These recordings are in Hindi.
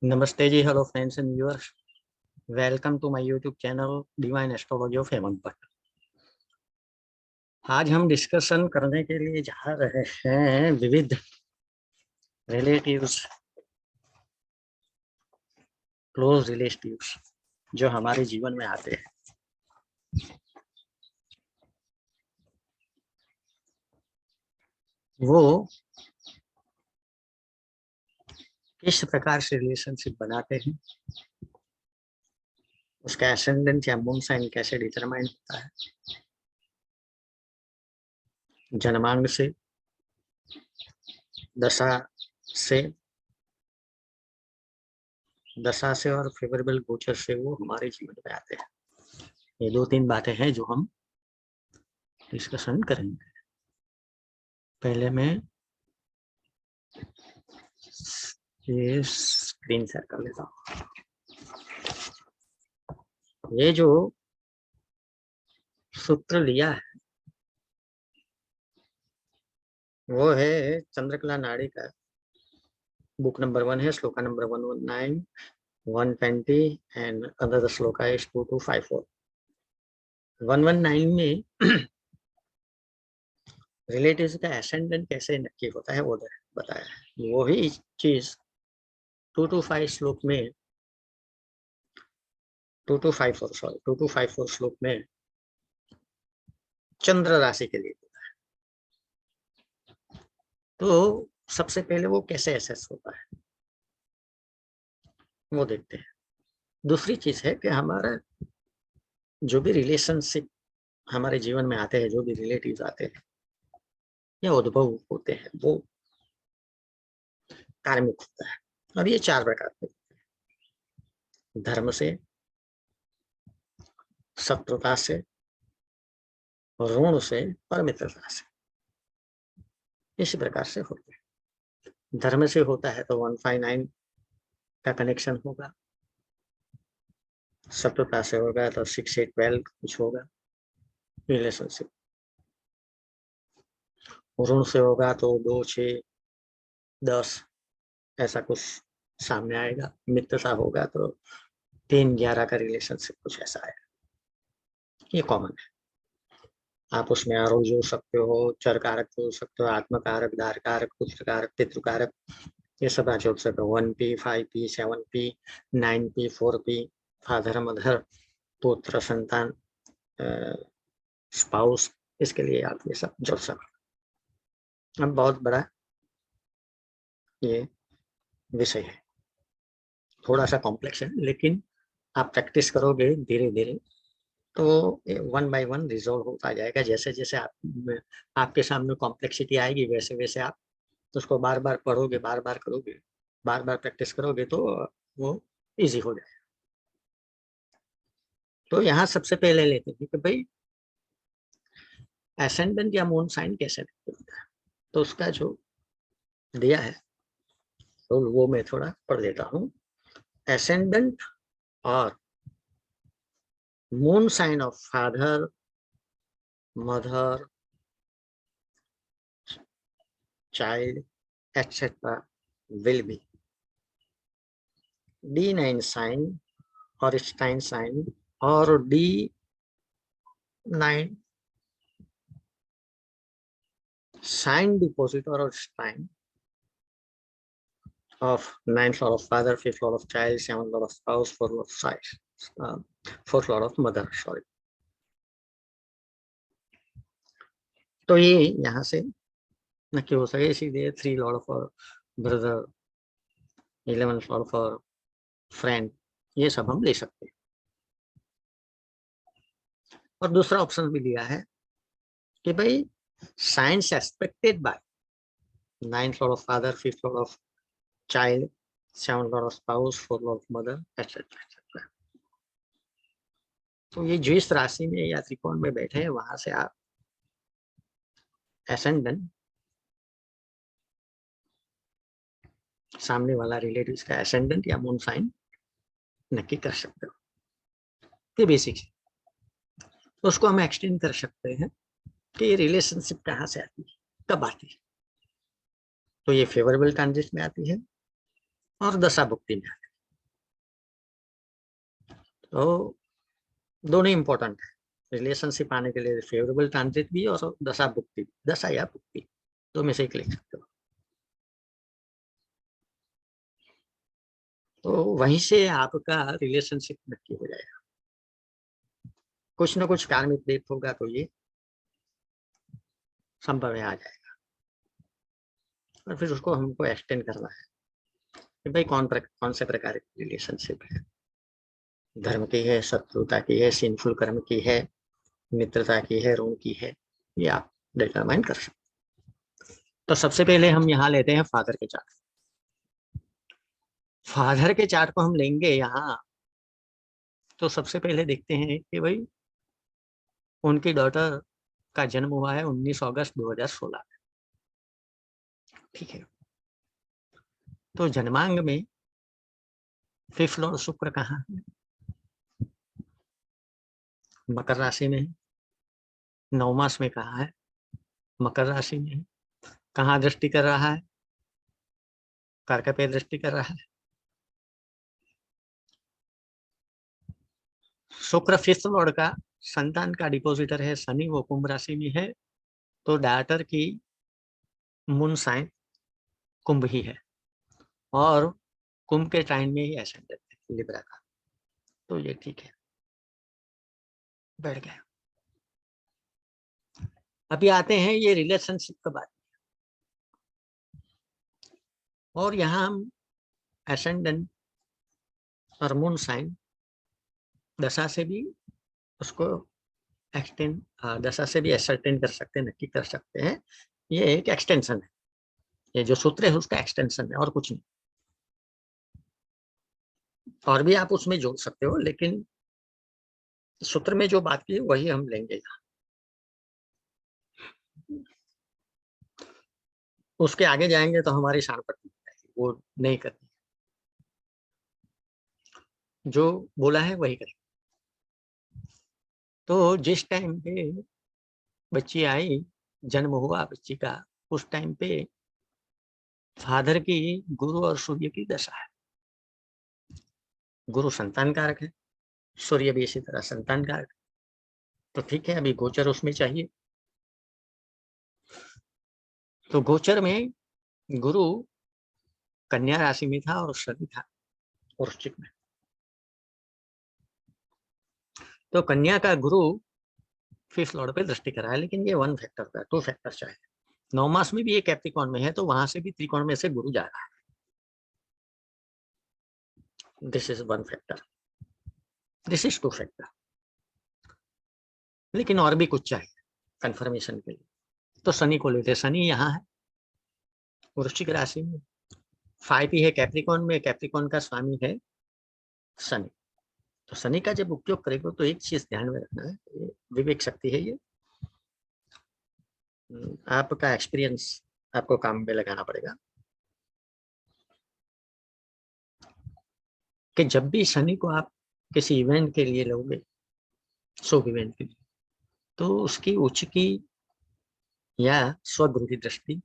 नमस्ते जी, hello friends and viewers. Welcome to my YouTube channel divine astrology of Hemant Bhatt. आज हम डिस्कशन करने के लिए जा रहे हैं विविध रिलेटिव्स, क्लोज रिलेटिव्स जो हमारे जीवन में आते हैं। वो किस प्रकार से रिलेशनशिप बनाते हैं, उसका एसेंडेंट या मून साइन कैसे डिटरमाइन होता है, जन्मांग से, दशा से दशा से और फेवरेबल गोचर से वो हमारे जीवन में आते हैं। ये दो तीन बातें हैं जो हम डिस्कशन करेंगे। पहले मैं ये स्क्रीन शेयर कर लेता हूँ। ये जो सूत्र लिया है वो है चंद्रकला नाड़ी का, बुक नंबर 1 है, shloka number 119, 120 and other shloka is 2254। 119 में रिलेटिव्स का एसेंडेंट कैसे नक्की होता है वो बताया है। वही चीज 2254 श्लोक में 2254 श्लोक में चंद्र राशि के लिए। तो सबसे पहले वो कैसे एसेस होता है वो देखते हैं। दूसरी चीज है कि हमारा जो भी रिलेशनशिप हमारे जीवन में आते हैं, जो भी रिलेटिव्स आते हैं या उद्भव होते हैं, वो कार्मिक होता है। और ये 4 प्रकार के: धर्म से, शत्रुता से, ऋण से और मित्रता से। इसी प्रकार से होते हैं। धर्म से होता है तो 159 का कनेक्शन होगा, शत्रुता से होगा तो 6812 कुछ होगा रिलेशनशिप, ऋण से होगा तो 2610 ऐसा कुछ सामने आएगा, मित्रता होगा तो 311 का रिलेशनशिप कुछ ऐसा आएगा। ये कॉमन है। आप उसमें आरोप जोड़ सकते हो, चर कारक जोड़ सकते हो, आत्म कारक, दार कारक, पुत्र कारक, पितृ कारक, ये सब आप जोड़ सकते हो। 1P, 5P, 7P, 9P, 4P, father mother, पुत्र संतान, स्पाउस, इसके लिए आप ये सब जोड़ सकते। अब बहुत बड़ा ये विषय है, थोड़ा सा कॉम्प्लेक्स है, लेकिन आप प्रैक्टिस करोगे धीरे धीरे तो 1 बाय 1 रिजोल्व होता जाएगा। जैसे जैसे आपके सामने कॉम्प्लेक्सिटी आएगी वैसे वैसे आप उसको बार बार पढ़ोगे, बार बार करोगे, बार बार प्रैक्टिस करोगे तो वो इजी हो जाएगा। तो यहाँ सबसे पहले लेते हैं कि भाई एसेंडेंट या मून साइन कैसे होता है। तो उसका जो दिया है तो वो मैं थोड़ा पढ़ देता हूँ। एसेंडेंट और moon sign of father, mother, child, etc. will be D9 sign or Stein sign or D9 sign depositor or Stein of 9th lord of father, 5th lord of child, 7th lord of spouse, 4th lord of size, 4th lord of mother, sorry। तो ये यहाँ से नक्की हो सके, इसीलिए 3 Lord of brother, 11th Lord of friend, ये सब हम ले सकते हैं। और दूसरा ऑप्शन भी दिया है कि भाई science expected bye 9th lord of father, 5th lord of child, 7th lord of spouse, 4th lord of mother, etc. etc. तो ये जिस राशि में या त्रिकोण में बैठे हैं वहां से आप एसेंडेंट, सामने वाला रिलेटिव्स का एसेंडेंट या मून साइन नक्की कर सकते हो। ये बेसिक है। तो उसको हम एक्सटेंड कर सकते हैं कि ये रिलेशनशिप कहाँ से आती है, कब आती है। तो ये फेवरेबल ट्रांजिट में आती है और दशा भुक्ति में आती है। तो दोनों इंपॉर्टेंट है रिलेशनशिप आने के लिए, फेवरेबल ट्रांजिट भी और दशा भुक्ति, दशा या भुक्ति, तो में से एक लिख सकते हो। तो वहीं से आपका रिलेशनशिप नक्की हो जाएगा। कुछ ना कुछ कार्मिक डेट होगा तो ये संभव में आ जाएगा, और फिर उसको हमको एक्सटेंड करना है कि भाई कौन से प्रकार की रिलेशनशिप है, धर्म की है, शत्रुता की है, सिंफुल कर्म की है, मित्रता की है, ऋण की है, ये आप डिटरमाइन कर सकते। तो सबसे पहले हम यहाँ लेते हैं फादर के चार्ट। फादर के चार्ट को हम लेंगे यहाँ, तो सबसे पहले देखते हैं कि भाई उनकी डॉटर का जन्म हुआ है 19 अगस्त 2016 में, ठीक है। तो जन्मांग में फिफ्थ लॉर्ड शुक्र कहाँ है? मकर राशि में है। नवमास में कहाँ है? मकर राशि में है। कहाँ दृष्टि कर रहा है? कर्क पे दृष्टि कर रहा है। शुक्र फिफ्थ लॉर्ड का संतान का डिपोजिटर है शनि, वो कुंभ राशि में है। तो डॉटर की मून साइन कुंभ ही है, और कुंभ के टाइम में ही एसेंडेंट है लिब्रा का, तो ये ठीक है, बैठ गया। अभी आते हैं ये रिलेशनशिप का बात, और यहाँ हम एसेंडेंट और मून साइन दशा से भी उसको एक्सटेंड, दशा से भी एसर्टेन कर सकते हैं, नक्की कर सकते हैं। ये एक एक्सटेंशन है, ये जो सूत्र है उसका एक्सटेंशन है और कुछ नहीं। और भी आप उसमें जोड़ सकते हो, लेकिन सूत्र में जो बात की है वही हम लेंगे यहाँ। उसके आगे जाएंगे तो हमारी शान पट्टी वो नहीं करनी, जो बोला है वही करें। तो जिस टाइम पे बच्ची आई, जन्म हुआ बच्ची का, उस टाइम पे फादर की गुरु और सूर्य की दशा है। गुरु संतान कारक है, सूर्य भी इसी तरह संतान कारक, तो ठीक है। अभी गोचर उसमें चाहिए, तो गोचर में गुरु कन्या राशि में था और शनि था वृश्चिक में। तो कन्या का गुरु फिफ्थ लॉर्ड पे दृष्टि कर रहा है, लेकिन ये वन फैक्टर का, टू फैक्टर चाहिए। 9 मास में भी ये कैप्रिकॉन में है, तो वहां से भी त्रिकोण में से गुरु जा रहा है, this is one factor, this is two factor. लेकिन और भी कुछ चाहिए कंफर्मेशन के लिए, तो शनि को लेते। शनि यहाँ है वृश्चिक राशि में, 5 ही है कैप्रिकॉन में, कैप्रिकॉन का स्वामी है शनि। तो शनि का जब उपयोग करेगा तो एक चीज ध्यान में रखना है, ये विवेक शक्ति है, ये आपका एक्सपीरियंस आपको काम में लगाना पड़ेगा कि जब भी शनि को आप किसी इवेंट के लिए लोगे, शुभ इवेंट के लिए, तो उसकी उच्च की या स्वगृह की दृष्टि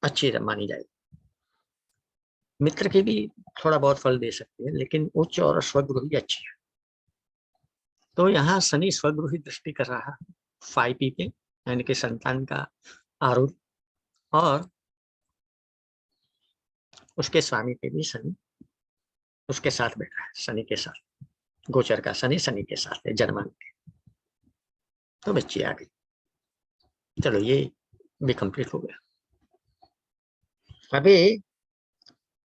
अच्छी मानी जाएगी। मित्र की भी थोड़ा बहुत फल दे सकती है, लेकिन उच्च और स्वगृह भी अच्छी है। तो यहाँ शनि स्वगृही दृष्टि कर रहा है 5P पे, यानी कि संतान का आरूढ़, और उसके स्वामी पे भी शनि उसके साथ बैठा है, शनि के साथ, गोचर का शनि शनि के साथ है जन्मांक के। तो बच्ची आ गई, चलो ये भी कंप्लीट हो गया। अभी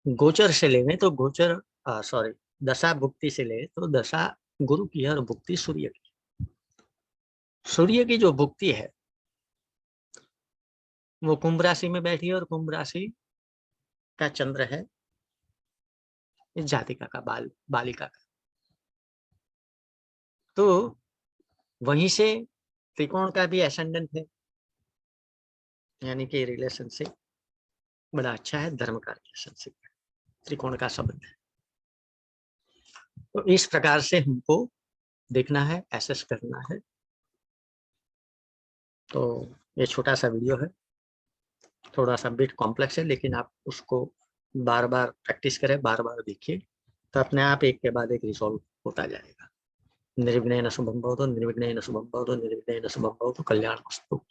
गोचर से लेने तो गोचर, सॉरी, दशा भुक्ति से ले तो दशा गुरु की है और भुक्ति सूर्य की। सूर्य की जो भुक्ति है वो कुंभ राशि में बैठी है, और कुंभ राशि का चंद्र है इस जातिका का, बालिका का। तो वहीं से त्रिकोण का भी एसेंडेंट है, यानी कि रिलेशनशिप बड़ा अच्छा है, धर्म का रिलेशनशिप है, त्रिकोण का संबंध है। तो इस प्रकार से हमको देखना है, एसेस करना है। तो ये छोटा सा वीडियो है, थोड़ा सा बिट कॉम्प्लेक्स है, लेकिन आप उसको बार बार प्रैक्टिस करें, बार बार देखिए, तो अपने आप एक के बाद एक रिसॉल्व होता जाएगा। निर्विघ्नेन शुभम भवतु, निर्विघ्नेन शुभम भवतु, निर्विघ्नेन शुभम भवतु, कल्याणमस्तु।